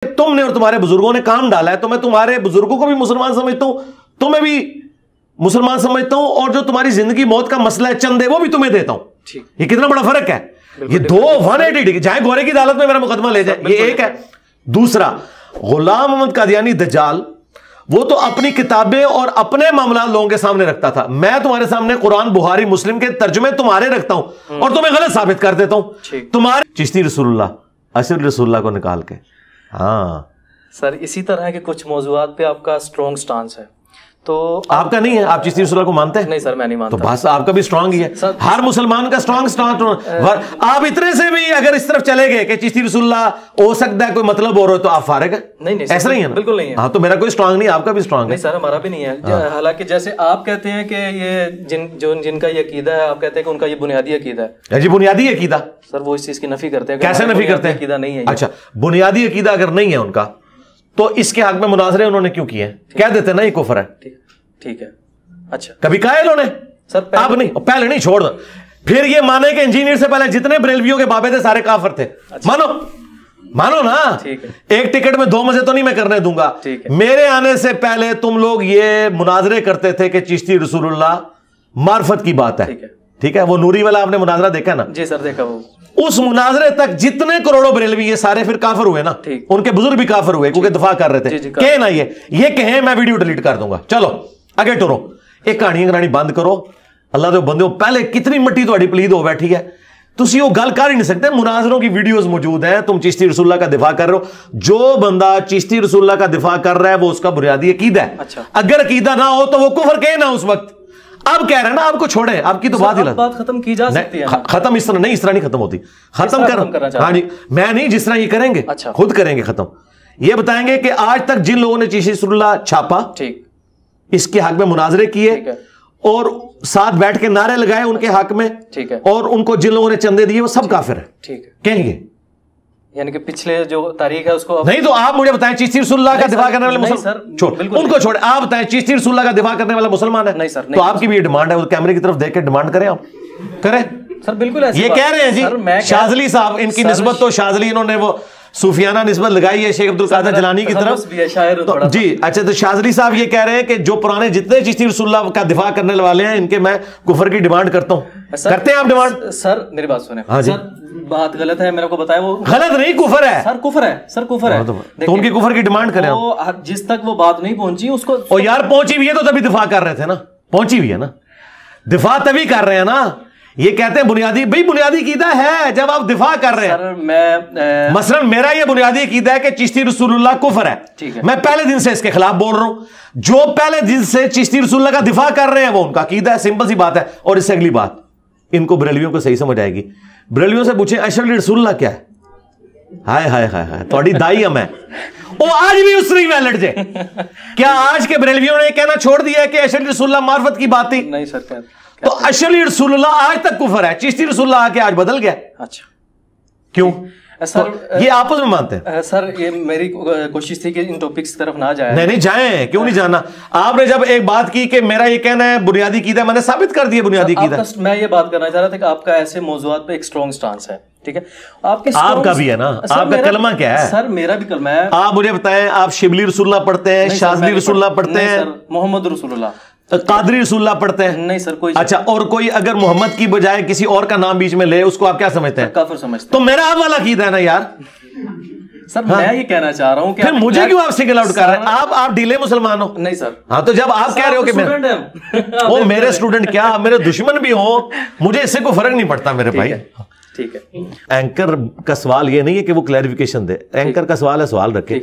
تم نے اور تمہارے بزرگوں نے کام ڈالا ہے تو میں تمہارے بزرگوں کو بھی مسلمان سمجھتا ہوں, تمہیں بھی مسلمان سمجھتا ہوں, اور جو تمہاری زندگی موت کا مسئلہ ہے چند ہے وہ بھی تمہیں دیتا ہوں. یہ کتنا بڑا فرق ہے, یہ دو 180 ڈگری. جائیں گورے کی عدالت میں میرا مقدمہ لے جائیں, یہ ایک ہے. دوسرا, غلام محمد قادیانی دجال وہ تو اپنی کتابیں اور اپنے معاملات لوگوں کے سامنے رکھتا تھا, میں تمہارے سامنے قرآن بخاری مسلم کے ترجمے تمہارے رکھتا ہوں اور تمہیں غلط ثابت کر دیتا ہوں. تمہارے چشتی رسول اللہ, اشرف رسول اللہ کو نکال کے. ہاں سر, اسی طرح کے کچھ موضوعات پہ آپ کا اسٹرانگ سٹانس ہے, تو آپ کا نہیں ہے. آپ چشتی رسول اللہ کو مانتے ہیں؟ نہیں سر, میں نہیں مانتا. تو بس آپ کا بھی اسٹرانگ ہی ہے, ہر مسلمان کا اسٹرانگ سٹانس. آپ اتنے سے بھی اگر اس طرف چلے گئے کہ چشتی رسول اللہ ہو سکتا ہے کوئی مطلب ہو رہا ہے تو آپ فارغ ہیں. نہیں ایسا نہیں ہے نا, بالکل نہیں ہے. ہاں تو میرا کوئی اسٹرانگ نہیں, آپ کا بھی اسٹرانگ ہے. نہیں سر, ہمارا بھی نہیں ہے. حالانکہ جیسے آپ کہتے ہیں کہ یہ جن کا یہ عقیدہ ہے, آپ کہتے ہیں کہ ان کا یہ بنیادی عقیدہ ہے. جی بنیادی عقیدہ سر, وہ اس چیز کی نفی کرتے ہیں. کیسے نفی کرتے ہیں؟ عقیدہ نہیں ہے. اچھا, بنیادی عقیدہ اگر نہیں ہے ان کا تو اس کے حق میں مناظرے انہوں نے کیوں کیے ہیں؟ کہہ دیتے نا یہ کفر ہے. ٹھیک ہے. اچھا, کبھی کہا ہے انہوں نے؟ سر آپ نہیں, پہلے نہیں, چھوڑ دو. پھر یہ مانے کہ انجینئر سے پہلے جتنے بریلویوں کے بابے تھے سارے کافر تھے. مانو نا. ایک ٹکٹ میں 2 مزے تو نہیں میں کرنے دوں گا. میرے آنے سے پہلے تم لوگ یہ مناظرے کرتے تھے کہ چشتی رسول اللہ معرفت کی بات ہے. ٹھیک ہے, وہ نوری والا آپ نے مناظرہ دیکھا نا؟ جی سر, دیکھا. وہ اس مناظرے تک جتنے کروڑوں بریلوی یہ سارے پھر کافر ہوئے نا, ان کے بزرگ بھی کافر ہوئے کیونکہ دفاع کر رہے تھے. کہیں نا یہ کہیں میں ویڈیو ڈیلیٹ کر دوں گا. چلو آگے ٹورو, ایک کہانی کرانی بند کرو. اللہ دے بندے, پہلے کتنی مٹی تہاڈی پلید ہو بیٹھی ہے, تسی وہ گل کر ہی نہیں سکتے. مناظروں کی ویڈیوز موجود ہیں, تم چشتی رسول اللہ کا دفاع کر رہے ہو. جو بندہ چشتی رسول اللہ کا دفاع کر رہا ہے وہ اس کا بنیادی عقیدہ ہے. اگر عقیدہ نہ ہو تو وہ کفر کہے نا اس وقت. اب کہہ رہے ہیں نا, آپ کو چھوڑیں, آپ کی تو بات ختم کی جا سکتی ہے. ختم اس طرح نہیں, اس طرح نہیں ختم ہوتی. ختم کر, ہاں جی, میں نہیں, جس طرح یہ کریں گے خود کریں گے ختم. یہ بتائیں گے کہ آج تک جن لوگوں نے چشتی رسول اللہ چھاپا, اس کے حق میں مناظرے کیے اور ساتھ بیٹھ کے نعرے لگائے ان کے حق میں, اور ان کو جن لوگوں نے چندے دیے وہ سب کافر ہیں, کہیں گے. یعنی کہ پچھلے جو تاریخ ہے اس کو نہیں. تو آپ مجھے بتائیں چشتی رسول اللہ کا دفاع کرنے والے مسلمان چھوڑ, ان کو چھوڑیں. آپ بتائیں چشتی رسول اللہ کا دفاع کرنے والا مسلمان ہے؟ نہیں سر. تو آپ کی بھی یہ ڈیمانڈ ہے, وہ کیمرے کی طرف دیکھ کے ڈیمانڈ کریں, آپ کریں سر. بالکل ایسے یہ کہہ رہے ہیں جی شاذلی صاحب, ان کی نسبت تو شاذلی انہوں نے وہ صوفیانہ نسبت لگائی ہے شیخ عبد القادر جیلانی کی طرف. جی اچھا, تو شاذلی صاحب یہ کہہ رہے ہیں کہ جو پرانے جتنے چشتی رسول اللہ کا دفاع کرنے والے ہیں ان کے میں کفر کی ڈیمانڈ کرتا ہوں. کرتے ہیں آپ ڈیمانڈ؟ سر میری بات سنیں. سر بات غلط ہے, میرے کو بتایا. وہ غلط نہیں, کفر ہے سر. کفر ہے سر, کفر ہے. تو ان کی کفر کی ڈیمانڈ کریں. جس تک وہ بات نہیں پہنچی اس کو, او یار پہنچی بھی ہے تو تبھی دفاع کر رہے تھے نا, پہنچی ہوئی ہے نا, دفاع تبھی کر رہے ہیں نا. یہ کہتے ہیں بنیادی, بھائی بنیادی عقیدہ ہے جب آپ دفاع کر رہے ہیں. مثلا میرا یہ بنیادی عقیدہ ہے کہ چشتی رسول اللہ کفر ہے, میں پہلے دن سے اس کے خلاف بول رہا ہوں. جو پہلے دن سے چشتی رسول اللہ کا دفاع کر رہے ہیں وہ ان کا عقیدہ ہے, سمپل سی بات ہے. اور اس سے اگلی بات ان کو بریلویوں کو صحیح سمجھ آئے گی. بریلویوں سے پوچھیں اشرف رسول اللہ کیا ہے؟ ہائے ہائے ہائے, تھوڑی دائی ہم ہے. وہ آج بھی اس طرح ویلڈ جے. کیا آج کے بریلویوں نے کہنا چھوڑ دیا ہے کہ اشرف رسول اللہ معرفت کی بات تھی؟ نہیں سر. تو اشرف رسول اللہ آج تک کفر ہے, چشتی رسول اللہ آ کے آج بدل گیا. اچھا کیوں سر؟ یہ آپس میں مانتے ہیں سر. یہ میری کوشش تھی کہ ان ٹاپکس کی طرف نہ جائیں. نہیں جائیں, کیوں نہیں جانا. آپ نے جب ایک بات کی کہ میرا یہ کہنا ہے بنیادی عقیدہ, میں نے ثابت کر دیا بنیادی عقیدہ. میں یہ بات کرنا چاہ رہا تھا کہ آپ کا ایسے موضوعات پہ ایک اسٹرانگ سٹانس ہے. ٹھیک ہے, آپ کا بھی ہے نا. آپ کا کلمہ کیا ہے سر؟ میرا بھی کلمہ ہے. آپ مجھے بتائیں, آپ شبلی رسول اللہ پڑھتے ہیں, شاذلی رسول اللہ پڑھتے ہیں, محمد رسول اللہ, قادری رسول اللہ پڑھتے ہیں؟ نہیں سر کوئی. اچھا, اور کوئی اگر محمد کی بجائے کسی اور کا نام بیچ میں لے اس کو آپ کیا سمجھتے ہیں؟ کافر سمجھتے ہیں. تو میرا آپ والا عقیدہ ہے نا یار. سر میں یہ کہنا چاہ رہا ہوں کہ پھر مجھے کیوں آپ سنگل آؤٹ کر رہے ہیں؟ آپ ڈیلے مسلمان ہو. نہیں سر. ہاں تو جب آپ کہہ رہے ہو کہ وہ میرے اسٹوڈنٹ کیا میرے دشمن بھی ہوں, مجھے اس سے کوئی فرق نہیں پڑتا میرے بھائی. ٹھیک ہے. اینکر کا سوال یہ نہیں ہے کہ وہ کلیریفیکیشن دے, اینکر کا سوال ہے سوال رکھے.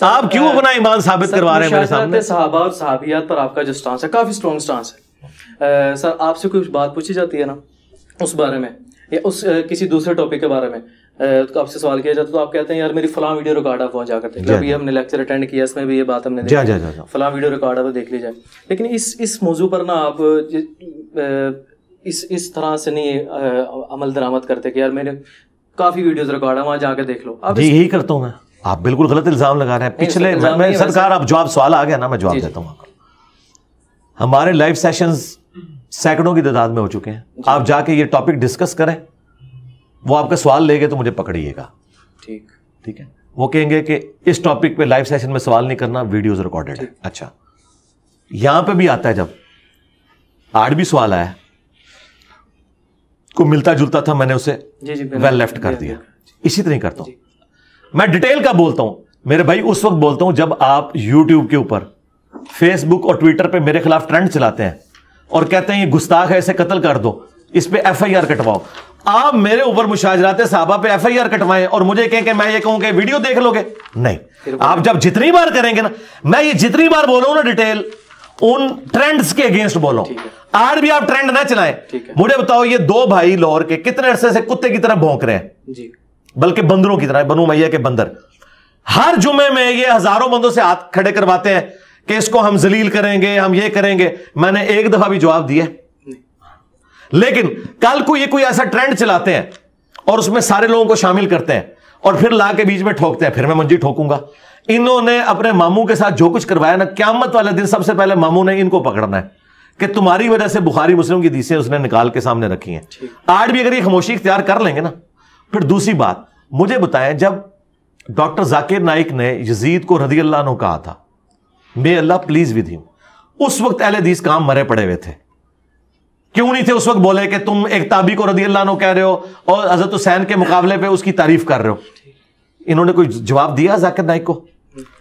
آپ کیوں اپنا ایمان ثابت کروا رہے ہیں میرے سامنے؟ صحابہ اور صحابیات پر آپ کا جو سٹانس ہے کافی اسٹرانگ سٹانس ہے. سر آپ سے کوئی بات پوچھی جاتی ہے نا اس بارے میں, یا اس کسی دوسرے ٹاپک کے بارے میں آپ سے سوال کیا جاتا تو آپ کہتے ہیں یار میری فلاں ویڈیو ریکارڈ آپ وہاں جا کرتے ہیں. ابھی ہم نے لیکچر اٹینڈ کیا, اس میں بھی یہ بات ہم نے دیکھی, فلاں ویڈیو ریکارڈ آپ دیکھ لی جائے. لیکن اس موضوع پر نا آپ اس طرح سے نہیں عمل درآمد کرتے کہ یار میں نے کافی ویڈیوز ریکارڈ ہے وہاں جا کے دیکھ لو. یہی کرتا ہوں میں. آپ بالکل غلط الزام لگا رہے ہیں. پچھلے میں سرکار آپ جواب سوال آ گیا نا, میں جواب دیتا ہوں. ہمارے لائیو سیشنز سینکڑوں کی تعداد میں ہو چکے ہیں. آپ جا کے یہ ٹاپک ڈسکس کریں, وہ آپ کا سوال لے گئے تو مجھے پکڑیے گا. ٹھیک ہے. وہ کہیں گے کہ اس ٹاپک پہ لائیو سیشن میں سوال نہیں کرنا, ویڈیوز ریکارڈڈ ہے. اچھا, یہاں پہ بھی آتا ہے, جب آج بھی سوال آیا کو ملتا جلتا تھا, میں نے اسے ویل لیفٹ کر دیا. اسی طرح کرتا ہوں میں, ڈیٹیل کا بولتا ہوں میرے بھائی, اس وقت بولتا ہوں جب آپ یوٹیوب کے اوپر, فیس بک اور ٹویٹر پہ میرے خلاف ٹرینڈ چلاتے ہیں اور کہتے ہیں یہ گستاخ ہے, اسے قتل کر دو, اس پہ ایف آئی آر کٹواؤ. آپ میرے اوپر مشاجرات صحابہ پہ ایف آئی آر کٹوائیں اور مجھے کہیں کہ میں یہ کہوں کہ ویڈیو دیکھ لو گے. نہیں, آپ جب جتنی بار کریں گے نا, میں یہ جتنی بار بولوں نا ڈیٹیل, ان ٹرینڈز کے اگینسٹ بولو. آج بھی آپ ٹرینڈ نہ چلائیں. مجھے بتاؤ یہ دو بھائی لاہور کے کتنے عرصے سے کتے کی طرح بھونک رہے ہیں, بلکہ بندروں کی طرح, بنو امیہ کے بندر. ہر جمعے میں یہ ہزاروں بندوں سے ہاتھ کھڑے کرواتے ہیں کہ اس کو ہم ذلیل کریں گے, ہم یہ کریں گے. میں نے ایک دفعہ بھی جواب دیا, لیکن کل کو یہ کوئی ایسا ٹرینڈ چلاتے ہیں اور اس میں سارے لوگوں کو شامل کرتے ہیں اور پھر لا کے بیچ میں ٹھوکتے ہیں, پھر میں منجی ٹھوکوں گا. انہوں نے اپنے ماموں کے ساتھ جو کچھ کروایا نا, قیامت والے دن سب سے پہلے ماموں نے ان کو پکڑنا ہے کہ تمہاری وجہ سے بخاری مسلم کی حدیثیں اس نے نکال کے سامنے رکھی ہیں. آج بھی اگر یہ خاموشی اختیار کر لیں گے نا. پھر دوسری بات مجھے بتائیں, جب ڈاکٹر ذاکر نائک نے یزید کو رضی اللہ عنہ کہا تھا may اللہ پلیز ود ہم, اس وقت اہل حدیث کام مرے پڑے ہوئے تھے. کیوں نہیں تھے اس وقت بولے کہ تم ایک تابعی کو رضی اللہ عنہ کہہ رہے ہو اور حضرت حسین کے مقابلے پہ اس کی تعریف کر رہے ہو؟ انہوں نے کوئی جواب دیا ذاکر نائک کو؟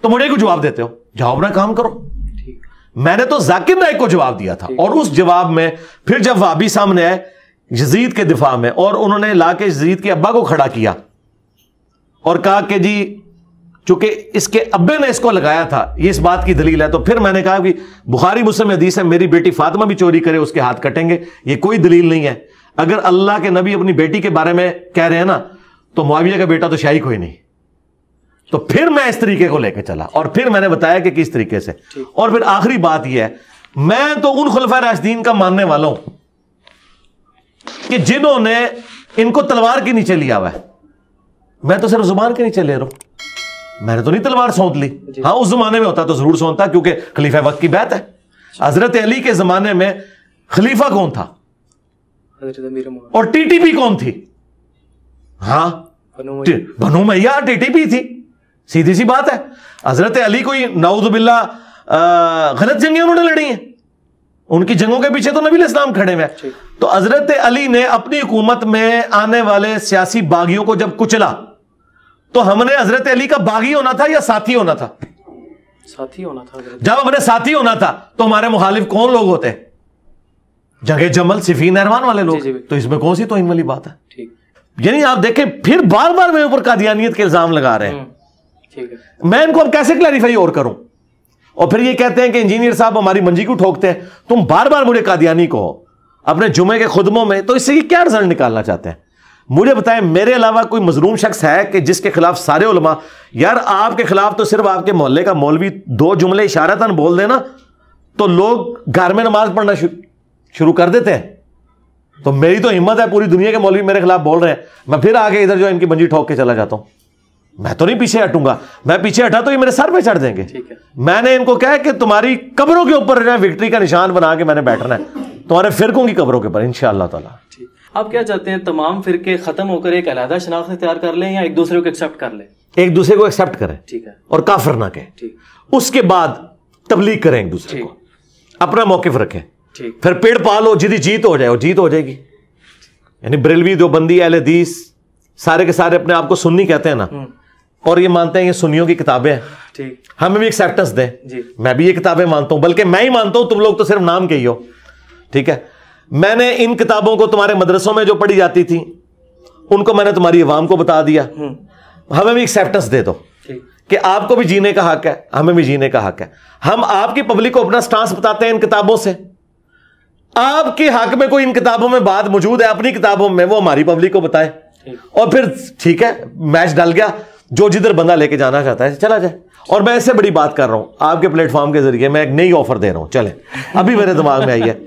تو مجھے کوئی جواب دیتے ہو, جاؤ اپنا کام کرو. میں نے تو ذاکر نائک کو جواب دیا تھا, اور اس جواب میں پھر جب وہابی سامنے آئے یزید کے دفاع میں, اور انہوں نے لا کے یزید کے ابا کو کھڑا کیا اور کہا کہ جی چونکہ اس کے ابے نے اس کو لگایا تھا, یہ اس بات کی دلیل ہے, تو پھر میں نے کہا کہ بخاری مسلم حدیث ہے میری بیٹی فاطمہ بھی چوری کرے اس کے ہاتھ کٹیں گے, یہ کوئی دلیل نہیں ہے. اگر اللہ کے نبی اپنی بیٹی کے بارے میں کہہ رہے ہیں نا, تو معاویہ کا بیٹا تو شاہی کوئی نہیں. تو پھر میں اس طریقے کو لے کے چلا, اور پھر میں نے بتایا کہ کس طریقے سے. اور پھر آخری بات یہ ہے, میں تو ان خلفاء راشدین کا ماننے والا ہوں کہ جنہوں نے ان کو تلوار کے نیچے لیا ہوا ہے. میں تو صرف زبان کے نیچے لے رہا ہوں, میں نے تو نہیں تلوار سونت لی. ہاں اس زمانے میں ہوتا تو ضرور سونتا, کیونکہ خلیفہ وقت کی بیعت ہے. حضرت علی کے زمانے میں خلیفہ کون تھا اور ٹی ٹی پی کون تھی؟ ہاں بنو امیہ ٹی ٹی پی تھی, سیدھی سی بات ہے. حضرت علی کوئی نعوذ باللہ غلط جنگیں انہوں نے لڑی ہیں, ان کی جنگوں کے پیچھے تو نبی علیہ السلام کھڑے ہوئے. تو حضرت علی نے اپنی حکومت میں آنے والے سیاسی باغیوں کو جب کچلا, تو ہم نے حضرت علی کا باغی ہونا تھا یا ساتھی ہونا تھا؟ ساتھی ہونا تھا. جب ہم نے ساتھی ہونا تھا تو ہمارے مخالف کون لوگ ہوتے؟ جنگ جمل, صفین, نہروان والے لوگ. تو اس میں کون سی توہین والی بات ہے؟ یعنی آپ دیکھیں پھر بار بار میرے اوپر قادیانیت کے الزام لگا رہے ہیں. میں ان کو اب کیسے کلیریفائی اور کروں؟ اور پھر یہ کہتے ہیں کہ انجینئر صاحب ہماری منجی کیوں ٹھوکتے ہیں؟ تم بار بار مجھے قادیانی کو اپنے جمعے کے خطبوں میں, تو اس سے یہ کیا رزلٹ نکالنا چاہتے ہیں؟ مجھے بتائیں, میرے علاوہ کوئی مظلوم شخص ہے کہ جس کے خلاف سارے علماء, یار آپ کے خلاف تو صرف آپ کے محلے کا مولوی دو جملے اشارتاً بول دینا تو لوگ گھر میں نماز پڑھنا شروع کر دیتے ہیں. تو میری تو ہمت ہے, پوری دنیا کے مولوی میرے خلاف بول رہے ہیں, میں پھر آگے ادھر جو ان کی منجی ٹھوک کے چلا جاتا ہوں. میں تو نہیں پیچھے ہٹوں گا, میں پیچھے ہٹا تو یہ میرے سر پہ چڑھ دیں گے. میں نے ان کو کہا کہ تمہاری قبروں کے اوپر وکٹری کا نشان بنا کے میں نے بیٹھنا ہے, تمہارے فرقوں کی قبروں کے اوپر انشاءاللہ تعالی. آپ کیا چاہتے ہیں, تمام فرقے ختم ہو کر ایک علیحدہ شناخت اختیار کر لیں یا ایک دوسرے کو ایکسپٹ کر لیں؟ ایک دوسرے کو ایکسپٹ کریں, ٹھیک ہے, اور کافر نہ کہیں. اس کے بعد تبلیغ کریں ایک دوسرے کو, اپنا موقف رکھیں, پھر پیڑ پالو, جدی جیت ہو جائے وہ جیت ہو جائے گی. یعنی بریلوی, دیوبندی, اہل حدیث سارے کے سارے اپنے آپ کو سنی کہتے ہیں نا, اور یہ مانتے ہیں یہ سنیوں کی کتابیں ہیں, ہمیں بھی ایکسیپٹنس دیں. میں بھی یہ کتابیں مانتا ہوں, بلکہ میں ہی مانتا ہوں, تم لوگ تو صرف نام کے ہی ہو. ٹھیک ہے, میں نے ان کتابوں کو تمہارے مدرسوں میں جو پڑھی جاتی تھی ان کو میں نے تمہاری عوام کو بتا دیا. ہمیں بھی ایکسیپٹنس دے دو کہ آپ کو بھی جینے کا حق ہے, ہمیں بھی جینے کا حق ہے. ہم آپ کی پبلک کو اپنا سٹانس بتاتے ہیں ان کتابوں سے. آپ کے حق میں کوئی ان کتابوں میں بات موجود ہے اپنی کتابوں میں, وہ ہماری پبلک کو بتائے, اور پھر ٹھیک ہے میچ ڈل گیا, جو جدھر بندہ لے کے جانا چاہتا ہے چلا جائے. اور میں اس سے بڑی بات کر رہا ہوں آپ کے پلیٹ فارم کے ذریعے, میں ایک نئی آفر دے رہا ہوں, چلیں ابھی میرے دماغ میں آئی ہے.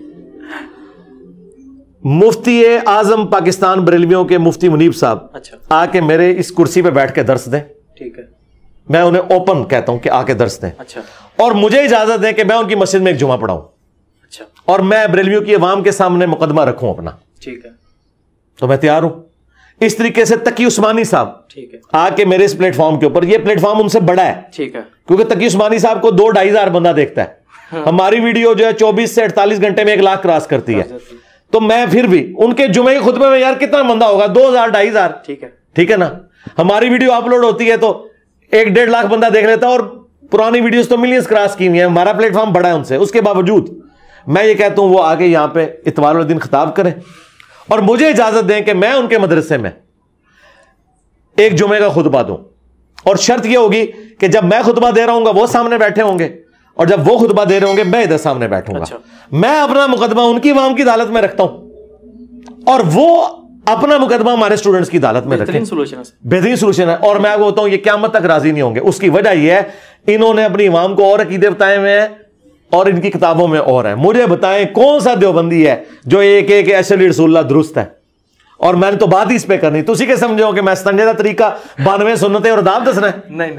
مفتی اعظم پاکستان بریلویوں کے مفتی منیب صاحب آ کے میرے اس کرسی پہ بیٹھ کے درس دیں. ٹھیک ہے, میں انہیں اوپن کہتا ہوں کہ آ کے درس دیں, اور مجھے اجازت دیں کہ میں ان کی مسجد میں ایک جمعہ پڑھاؤں, اور میں بریلویوں کی عوام کے سامنے مقدمہ رکھوں اپنا. ٹھیک ہے, تو میں تیار ہوں. اس طریقے سے تقی عثمانی صاحب آ کے میرے اس پلیٹ فارم کے اوپر, یہ پلیٹ فارم ان سے بڑا ہے, ٹھیک ہے, کیونکہ تقی عثمانی صاحب کو 2-2.5 ہزار بندہ دیکھتا ہے, ہماری ویڈیو جو ہے 24 سے 48 گھنٹے میں 1 لاکھ کراس کرتی ہے. تو میں پھر بھی ان کے جمعے کے خطبے میں یار کتنا بندہ ہوگا, 2,000-2.5 ہزار, ٹھیک ہے نا. ہماری ویڈیو اپلوڈ ہوتی ہے تو 1-1.5 لاکھ بندہ دیکھ لیتا ہے, اور پرانی ویڈیوز تو ملینز کراس کی ہوئی ہیں. ہمارا پلیٹ فارم بڑا ہے ان سے, اس کے باوجود میں یہ کہتا ہوں وہ آگے یہاں پہ اتوار والے دن خطاب کریں, اور مجھے اجازت دیں کہ میں ان کے مدرسے میں ایک جمعے کا خطبہ دوں. اور شرط یہ ہوگی کہ جب میں خطبہ دے رہا ہوں گا وہ سامنے بیٹھے ہوں گے, اور جب وہ خطبہ دے رہے ہوں گے میں ادھر سامنے بیٹھوں گا. میں اپنا مقدمہ ان کی عوام کی عدالت میں رکھتا ہوں, اور وہ اپنا مقدمہ ہمارے اسٹوڈنٹس کی عدالت میں رکھیں. بہترین سولوشن ہے. اور میں آپ کو بتاؤں یہ قیامت تک راضی نہیں ہوں گے. اس کی وجہ یہ ہے انہوں نے اپنی عوام کو اور عقیدے بتائے ہوئے ہیں اور ان کی کتابوں میں اور ہیں. مجھے بتائیں کون سا دیوبندی ہے جو ایک اشلی رسول اللہ درست ہے, اور میں نے تو بات ہی اس پہ کرنی. تو اسی کے سمجھو کہ میں سنجیدہ طریقہ 92 سنتیں اور آداب دسنا ہے. نہیں